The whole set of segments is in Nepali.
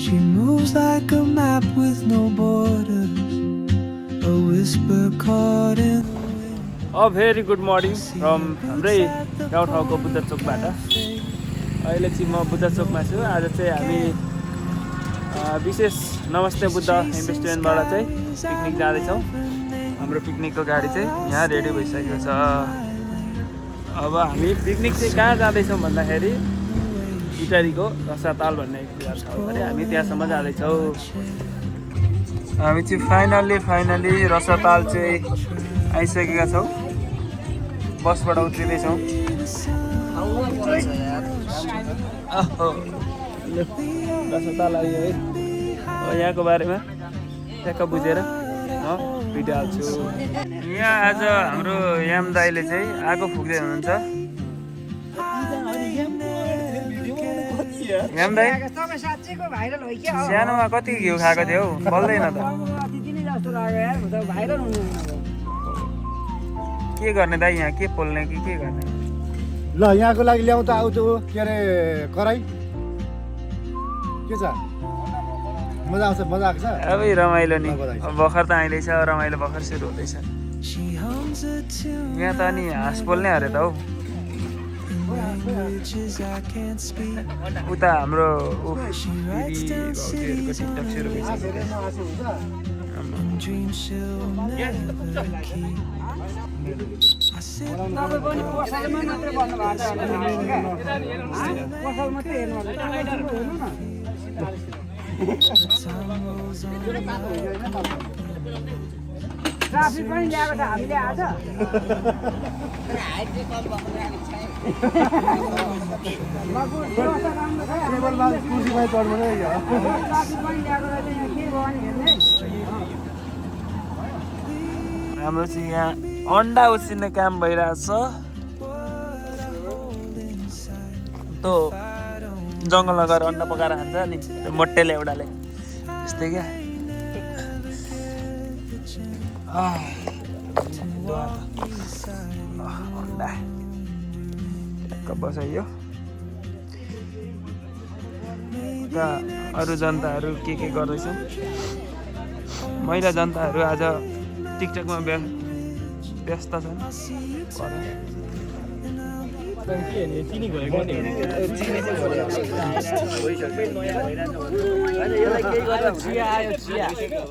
She moves like a map with no borders, a whisper caught in the wind. A very good morning from हाम्रै गाउँठाउँको बुद्ध चोकबाट। अहिले चाहिँ म बुद्ध चोकमा छु। आज चाहिँ हामी विशेष नमस्ते बुद्ध इन्भेस्टमेन्टबाट चाहिँ पिकनिक जाँदैछौँ। हाम्रो पिकनिकको गाडी चाहिँ यहाँ रेडी भइसकेको छ। अब हामी पिकनिक चाहिँ कहाँ जाँदैछौँ भन्दाखेरि इटारीको रसाताल भन्ने जग्गा छ अरे हामी त्यहाँसम्म जाँदैछौँ। हामी चाहिँ फाइनल्ली रसाताल चाहिँ आइसकेका छौँ। बसबाट उत्रिँदैछौँ। रसाताल आयो है। यहाँको बारेमा ट्याक्क बुझेर भिडियो हाल्छु। यहाँ आज हाम्रो याम दाइले चाहिँ आगो फुक्दै हुनुहुन्छ। याम दाइ सानोमा कति घिउ खाएको थियो हौ, बल्दैन त। के गर्ने दाइ, यहाँ के पोल्ने कि के गर्ने? ल यहाँको लागि ल्याउँ त आउँछ के अरे कराई के छ? मजा आउँछ, मजा आएको छ। अब रमाइलो नि, भर्खर त आइँदैछ, रमाइलो भर्खर सुरु हुँदैछ। यहाँ त अनि हाँस पोल्ने अरे त हौ। उता हाम्रो दिदीहरूको टिकटक सुरु भइसक्यो। ट्राफिक पनि ल्याएको छ हामीले आज। हाम्रो चाहिँ यहाँ अन्डा उसिन्ने काम भइरहेछ। त्यो जङ्गलमा गएर अन्डा पकाएर खान्छ नि मोटेले एउटाले, त्यस्तै क्या। अन्डा बसाइयो। अरू जनताहरू के गर्दैछन्? महिला जनताहरू आज टिकटकमा व्यस्त छन्।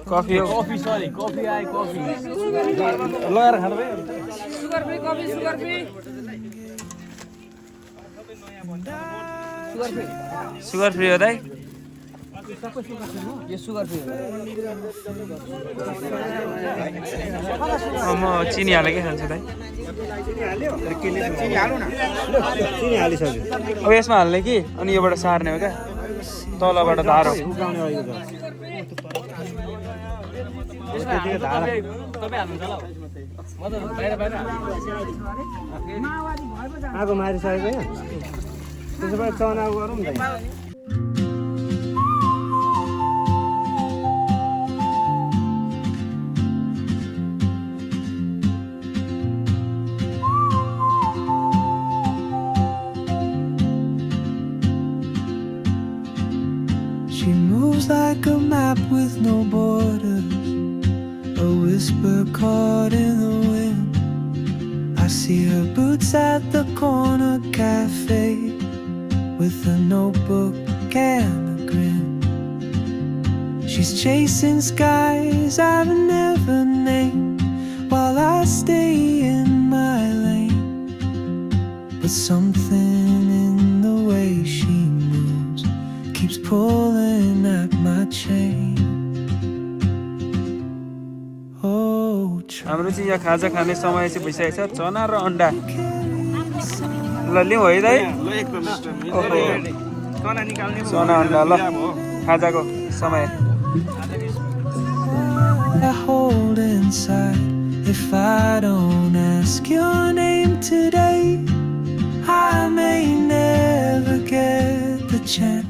कफी हो, कफी सरी कफी आयो, कफी लगाएर खानु भयो। Sugar free coffee, sugar free, sugar free हो दाइ? यो सुगर फ्री हो। म चिनी हालेकै खान्छु दाइ। अब यसमा हाल्ने कि अनि योबाट सार्ने हो क्या, तलबाट धारो। आगो मारिसकेको यहाँ त्यसो भए चना गरौँ न। She moves like a map with no borders, a whisper caught in the wind. I see her boots at the corner cafe with a notebook and a grin. She's chasing skies I've never named while I stay in my lane. But something in the way she moves keeps pulling at my chain. हाम्रो चाहिँ यहाँ खाजा खाने समय चाहिँ भइसकेको छ। चना र अन्डा ल लिउँ है दाइ? चना अन्डा ल खाजाको समय। I hold inside. If I don't ask your name today, I may never get the chance.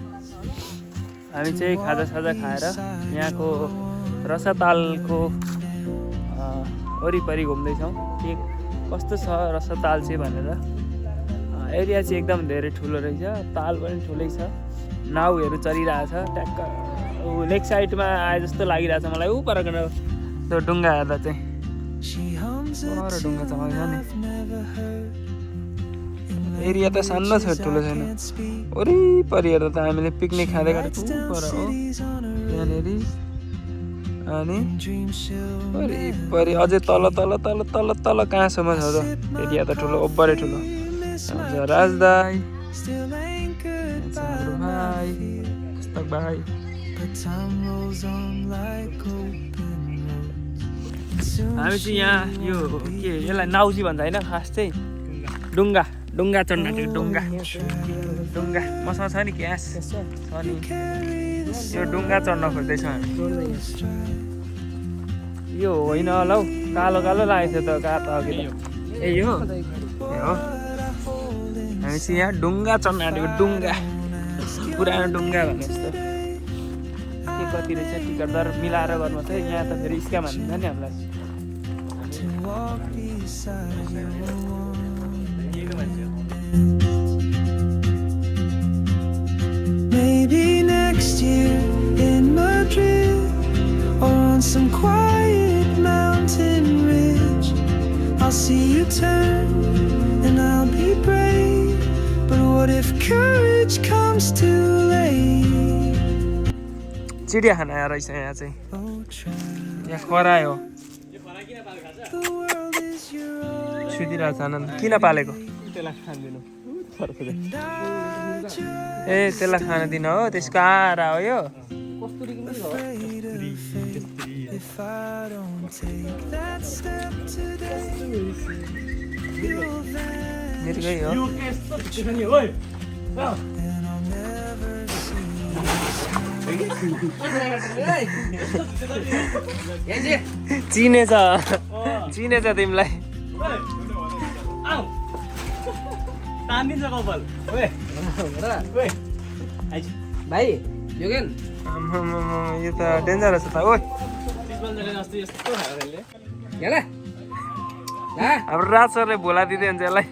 हामी चाहिँ खाजा खाएर यहाँको रसातालको वरिपरि घुम्दैछौँ के कस्तो छ रसाताल चाहिँ भनेर। एरिया चाहिँ एकदम धेरै ठुलो रहेछ, ताल पनि ठुलै छ। नाउहरू चलिरहेछ ट्याक्क लेक साइडमा आए जस्तो लागिरहेछ मलाई ऊ परको त्यो डुङ्गा हेर्दा चाहिँ पर डुङ्गा चलाउँछ नि एरिया त सानो छ ठुलो छैन वरिपरि हेर्दा त हामीले पिकनिक खाँदै गरेको पर हो यहाँनिर अनि वरिपरि अझै तल तल तल तल तल कहाँसम्म छ त एरिया त ठुलो ओभरै ठुलो राजदाई भाइ पुस्तक भाइ हामी चाहिँ यहाँ यो के यसलाई नाउजी भन्छ होइन खास चाहिँ डुङ्गा डुङ्गा चढ्न आँटेको डुङ्गा डुङ्गा मसँग छ नि क्यास छ नि यो डुङ्गा चढ्न खोज्दैछौँ हामी यो होइन होला हौ कालो कालो लागेको थियो त कहाँ त अघि ए यो हो हामी चाहिँ यहाँ डुङ्गा चढ्न आँटेको डुङ्गा पुरानो डुङ्गा भने जस्तो के कति रहेछ टिकट दर मिलाएर गर्नु चाहिँ यहाँ त फेरि स्क्याम हान्दिन्छ नि हामीलाई Maybe next year in Madrid or on some quiet mountain ridge, I'll see you turn and I'll be brave. But what if courage comes too late? चिडियाखाना रहेछ यहाँ चाहिँ यहाँ खरायो छुदिरहेको छ आनन्द किन पालेको ए त्यसलाई खान दिन हो त्यसको आरा हो यो मिर्गै हो चिनेछ तिमीलाई भाइ योगेन यो त डेन्जरस छ त ओइ हाम्रो राज सरले भोला दिँदै हुन्छ यसलाई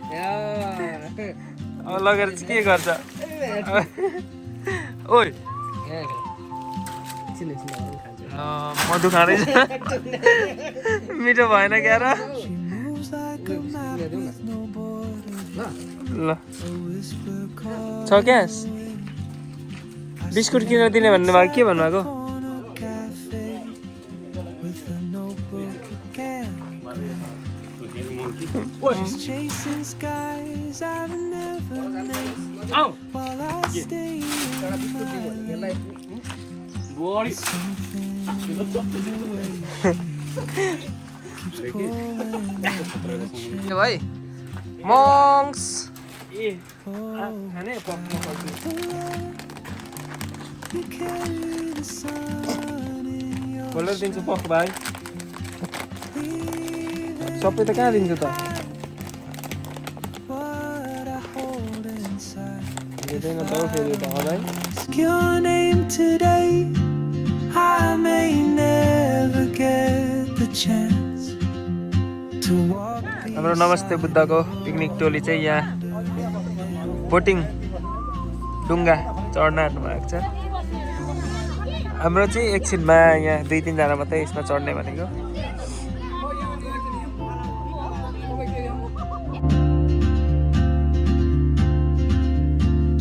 अब लगेर चाहिँ के गर्छ ओइ मधु खाँदैछ मिठो भएन क्या र ल छ क्यास बिस्कुट किनेर दिने भन्नु भएको के भन्नुभएको भाइ मङ्स खाने खोलेर दिन्छु पक भाइ सबै त कहाँ दिन्छु त दिँदैन त फेरि त भाइ Your name today, I may never get the chance to walk. हाम्रो नमस्ते बुद्धको पिकनिक टोली चाहिँ यहाँ बोटिङ डुङ्गा चढ्न आँट्नु भएको छ हाम्रो चाहिँ एकछिनमा यहाँ 2-3 जना मात्रै यसमा चढ्ने भनेको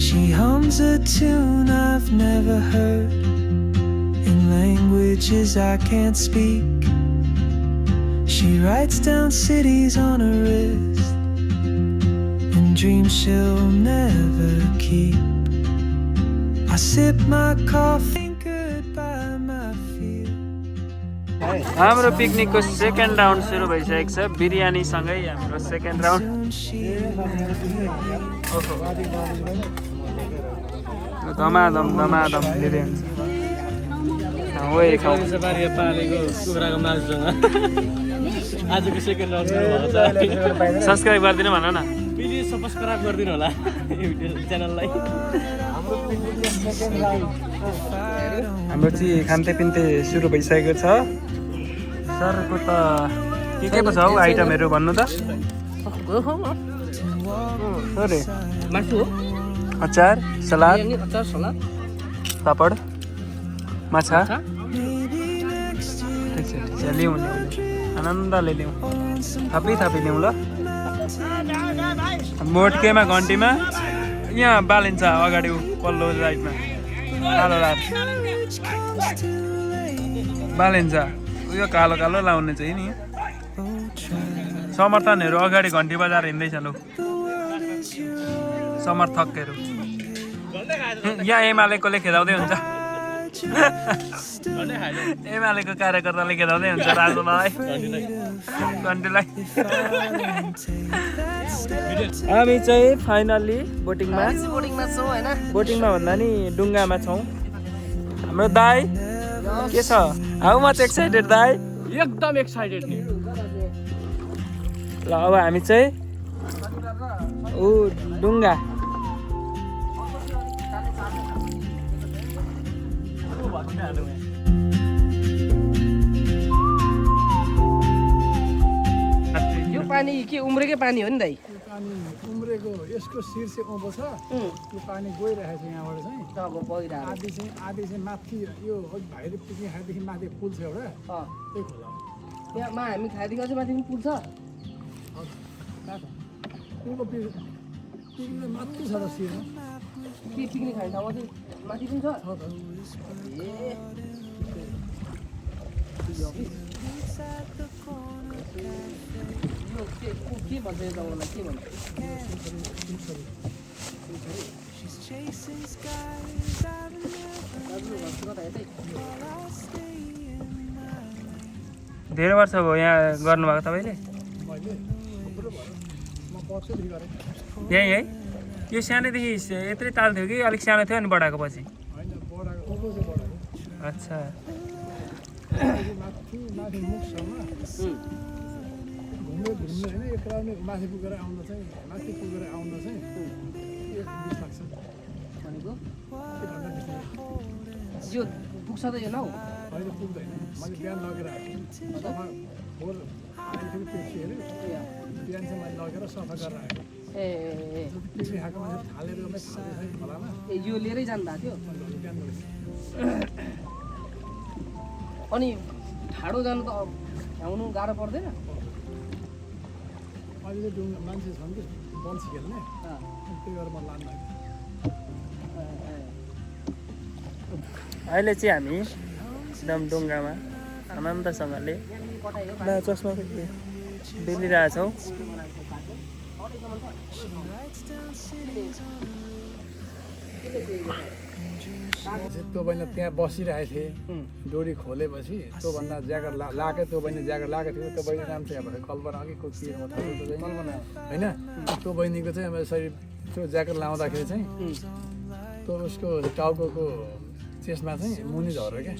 She hums a tune I've never heard in languages I can't speak. She writes down cities on her wrist and dreams she'll never keep. I sip my coffee, goodbye my fear. हाम्रो पिकनिकको सेकेन्ड राउन्ड सुरु भइसकेको छ बिरयानीसँगै हाम्रो सेकेन्ड राउन्ड धमाधम दिँदै हुन्छ आजको सेकेन्ड राउन्ड सुरु भएको छ सब्सक्राइब गरिदिनु भन न प्लिज सब्सक्राइब गरिदिनु होला यो च्यानललाई हाम्रो चाहिँ खान्तेपिन्ते सुरु भइसकेको छ सरको त के पो छ हौ आइटमहरू भन्नु त मासु हो अचार सलाद अचार सलाद पापड माछा maybe next year. ठिक छ लिउँ आनन्दले लिउँ थपी लिउँ ल मोटकेमा घन्टीमा यहाँ बालिन्छ अगाडि पल्लो साइडमा कालो रात बालिन्छ उयो कालो कालो लाउने चाहिँ नि समर्थनहरू अगाडि घन्टी बजार हिँड्दैछ लु समर्थकहरू यहाँ एमालेकोले खेदाउँदै हुन्छ एमालेको कार्यकर्ताले खेदाउँदै हुन्छ राजुलाई घन्टीलाई हामी चाहिँ फाइनल्ली बोटिङमा छौँ होइन बोटिङमा भन्दा नि डुङ्गामा छौँ हाम्रो दाई के छ हाउ मच एक्साइटेड दाई एकदम एक्साइटेड नि ल अब हामी चाहिँ ऊ डुङ्गा यो पानी के उम्रेकै पानी हो नि दाइ पानी उम्रेको यसको शीर्ष उँभो छ त्यो पानी गइरहेको छ यहाँबाट चाहिँ अब बगिरहेको आधी चाहिँ माथि यो भाइले पिकनिक खाएदेखि माथि पुल छ एउटा त्यही खोला हो। त्यहाँमा हामी खाएदेखि अझै माथि पनि पुग्छ पुलको पिकनिक माथि छ र शिरमा के पिकनिक खाने ठाउँमा चाहिँ माथि पनि छ ए के भन्छ यो जग्गालाई के भन्छ She's chasing skies I've never धेरै वर्ष भयो यहाँ गर्नुभएको तपाईँले मैले थुप्रो भयो म वर्षदेखि गरेँ यहीँ है यो सानैदेखि यत्रै ताल थियो कि अलिक सानो थियो अनि बढाएको पछि होइन बढाएको उँभो चाहिँ बढाएको अच्छा माथि माथि मुखसम्म घुम्दै होइन एक राउन्ड माथि पुगेर आउँदा चाहिँ एक 20 लाग्छ भनेको 1 घन्टा 20 मिनट यो पुग्छ त यो नाउ अहिले पुग्दैन मैले बिहान लगेर आएको सफा भोर आइखेरि पेप्सी हेऱ्यो बिहान चाहिँ मैले लगेर सफा गरेर आएको ए पिकनिक खाएको मान्छे थालेर नै थालेछ खोलामा ए यो लिएरै जानु भएको थियो बिहान लगेछ अनि ठाडो जानु त भ्याउनु गाह्रो पर्दैन अहिले चाहिँ मान्छे छन् कि बन्सी खेल्ने त्यही भएर म लानु अहिले चाहिँ हामी एकदम डुङ्गामा आनन्दसँगले चस्मा डुलिरहेछौँ त्यो बहिनी त्यहाँ बसिरहेको थिएँ डोरी खोलेपछि त्योभन्दा ज्याकेट लाएको त्यो बहिनी ज्याकेट लगाएको थियो त्यो बहिनी नाम चाहिँ अब कल्पना अघि को के कल्पना होइन त्यो बहिनीको चाहिँ अब यसरी त्यो ज्याकेट लाउँदाखेरि चाहिँ त्यो उसको टाउको चेस्टमा चाहिँ मुनि झऱ्यो क्या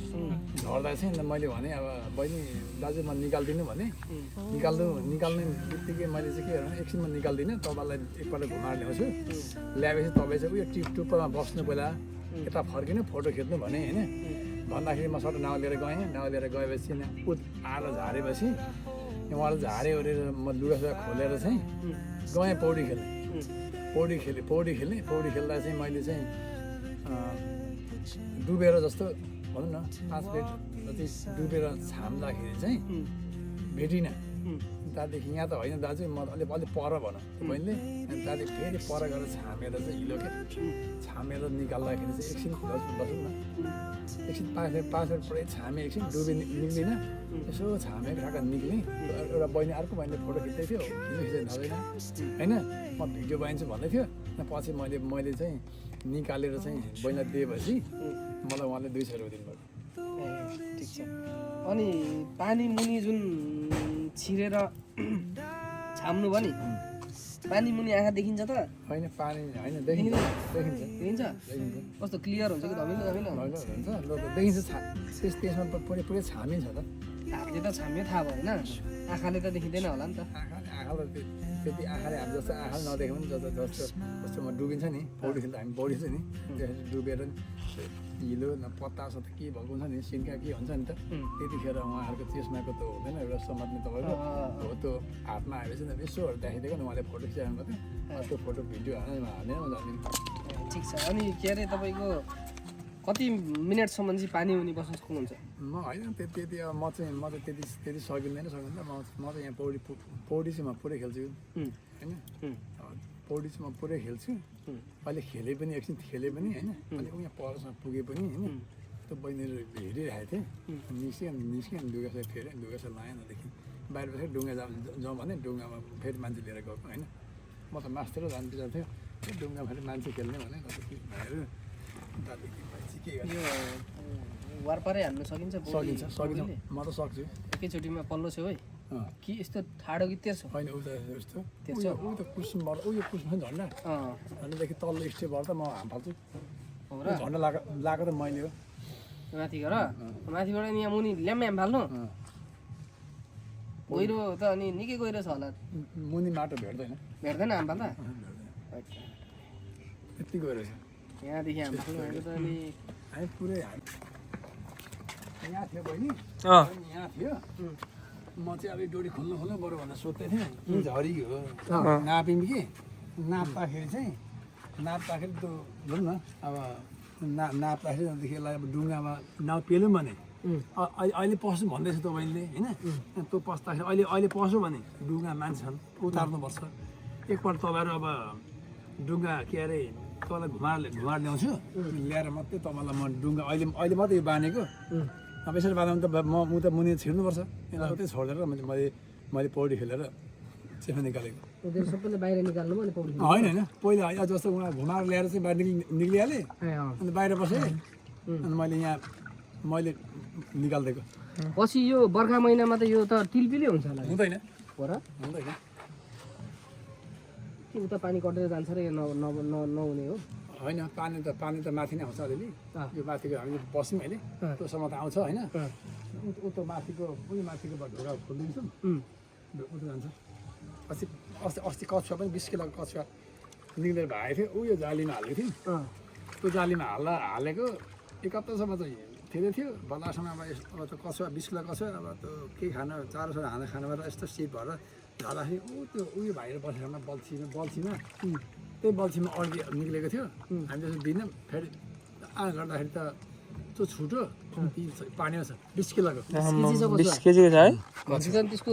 झर्दा चाहिँ मैले भने अब बहिनी दाजु म निकालिदिनु भने निकाल्ने बित्तिकै मैले चाहिँ के गर्नु एकछिनमा निकाल्दिनँ तपाईँलाई एकपल्ट घुमाएर ल्याउँछु ल्याएपछि तपाईँ चाहिँ उयो टुप्पोमा बस्नु पहिला यता फर्किनु फोटो खिच्नु भने होइन भन्दाखेरि म सबै नाउ लिएर गएँ नाउ लिएर गएपछि आएर झारेपछि उहाँले झारे ओरेर म लुगासुगा खोलेर चाहिँ गएँ पौडी खेल्दा चाहिँ मैले चाहिँ डुबेर जस्तो भनौँ न 5 मिनट जति डुबेर छाम्दाखेरि चाहिँ भेटिनँ त्यहाँदेखि यहाँ त होइन दाजु म अलिक पर भनौँ बहिनीले अनि त्यहाँदेखि फेरि पर गएर छामेर चाहिँ हिलो के छामेर निकाल्दाखेरि चाहिँ एकछिन बसौँ न एकछिन 5 मिनट पुरै छामे एकछिन डुबे निक्लिनँ यसो छामेको खाएको निक्लेँ एउटा बहिनी अर्को बहिनीले फोटो खिच्दै थियो खिच्दैन होइन म भिडियो बनाइन्छु भन्दै थियो पछि मैले चाहिँ निकालेर चाहिँ बहिनीलाई दिएपछि मलाई उहाँले 200 रुपियाँ दिनुभयो ठिक छ अनि पानी मुनि जुन छिरेर छाम्नु भयो नि पानी मुनि आँखा देखिन्छ त होइन पानी होइन देखिन्छ देखिन्छ कस्तो क्लियर हुन्छ कि धमिलो हुन्छ देखिन्छ त्यसमा पुरै छामी छ त हातले त छाम्यो थाहा भएन आँखाले त देखिँदैन होला नि त आँखाले त्यति आँखाले हामी जस्तो आँखाले नदेख्यो भने जस्तो म डुबिन्छ नि पौडी खेल्दा हामी पौडी छ नि त्यसरी डुबेर हिलो न पत्ता छ त के भएको हुन्छ नि सिन्का के हुन्छ नि त त्यतिखेर उहाँहरूको चेस्माको त हुँदैन एउटा समात्ने तपाईँको हो त्यो हातमा आएपछि यसोहरू देखाइदिएको नि उहाँले फोटो खिचाउनु थियो त्यो फोटो भिडियो हालेर म जान्दिनँ ठिक छ अनि के अरे तपाईँको कति मिनटसम्म चाहिँ पानी मुनि बस्न सक्नुहुन्छ? म होइन त्यति अब म चाहिँ त्यति सकिँदैन म चाहिँ यहाँ पौडी चाहिँ म पुरै खेल्छु होइन पौडी चाहिँ म पुरै खेल्छु अहिले खेले पनि एकछिन खेले पनि होइन अहिले उहाँ परसम्म पुगे पनि होइन त्यो बहिनीहरू हेरिरहेको थिएँ निस्केँ ढुङ्गा फेरि ढुङ्गा लाएँ नदेखि बाहिर बसेर ढुङ्गा जाउँ भने ढुङ्गामा फेरि मान्छे लिएर गएको होइन म त मास्टर जानु बिचार थियो ढुङ्गा फेरि मान्छे खेल्ने भने भाइहरू त्यहाँदेखि के गर्छ यो वारपारै हाल्न सकिन्छ? सकिन्छ म त सक्छु एकैचोटिमा पल्लो छेउ है कि यस्तो ठाडो कि तेर्सो? होइन उता यस्तो ऊ त कुसुमबाट उयो कुसुम झन्डा झन्डादेखि तल्लो स्टेपबाट त म हाम फाल्छु हो र झन्डा लगाएको त मैले हो माथि गर माथिबाट यहाँ मुनि ल्याम्मे हाम फाल्नु गहिरो त अनि निकै गहिरो छ होला मुनि माटो भेट्दैन भेट्दैन हाम फाल्दा यति गएर छ यहाँदेखि हाम फाल्नु भनेको त अनि हामी पुरै यहाँ थियो बहिनी यहाँ थियो म चाहिँ अब डोरी खोल्नु बरु भनेर सोध्दै थिएँ झरी हो नाप्यौँ कि नाप्दाखेरि चाहिँ त्यो भनौँ न अब नाप्दाखेरि त्यहाँदेखि यसलाई अब ढुङ्गामा नाउ पेल्यौँ भने अहिले पस्छु भन्दैछ तपाईँले होइन त्यो पस्दाखेरि अहिले पस्यो भने ढुङ्गा मान्छन् उतार्नुपर्छ एकपल्ट तपाईँहरू अब ढुङ्गा के अरे तपाईँलाई घुमाएर ल्याउँछु ल्याएर मात्रै तपाईँलाई म ढुङ्गा अहिले मात्रै यो बाँधेको अब यसरी बाँध्दा त म त मुनि छिर्नुपर्छ यसलाई मात्रै छोडेर मैले पौडी खेलेर चेफा निकालेको सबैले बाहिर निकाल्नु भने पौडी होइन पहिला जस्तो उहाँ घुमाएर ल्याएर चाहिँ बाहिर निक्लिहालेँ अन्त बाहिर बसेँ अनि मैले निकालिदिएको पछि यो बर्खा महिनामा त यो त टिलपिलै हुन्छ होला हुँदैन हो र हुँदैन कि उता पानी कटेर जान्छ र यो नहुने हो होइन पानी त माथि नै आउँछ अलिअलि यो माथिको हामीले बस्यौँ अहिले त्योसम्म त आउँछ होइन उतो माथिको ढोका खोलिदिन्छौँ उतो जान्छ अस्ति कछुवा पनि 20 किलोको कछुवा निक्लेर भएको थियो उयो जालीमा हालेको थियौँ त्यो जालीमा हालेको एक हप्तासम्म चाहिँ धेरै थियो बल्लासम्म अब त कछुवा 20 किलो कछुवा अब त्यो केही खाना चारोसँग खाना भएर यस्तो सिट भएर झाँदाखेरि त्यो उयो भाइहरू बसेर बल्छीमा त्यही बल्छीमा अड्की निक्लेको थियो हामी त्यसो दिनौँ फेरि गर्दाखेरि त त्यो छुटो पानीमा छ 20 किलोको 20 केजीको छ है त्यसको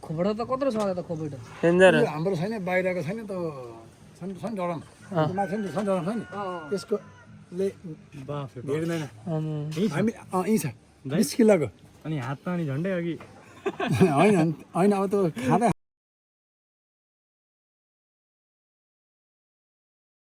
खोपडा त कत्रो छ होला त खोपडा हाम्रो छैन बाहिरको छैन त छन् डरम माथि छन् डरम छ नि त्यसको भेट्दैन हामी यहीँ छ 20 किलोको अनि हातमा अनि झन्डै अघि होइन अब त खाँदा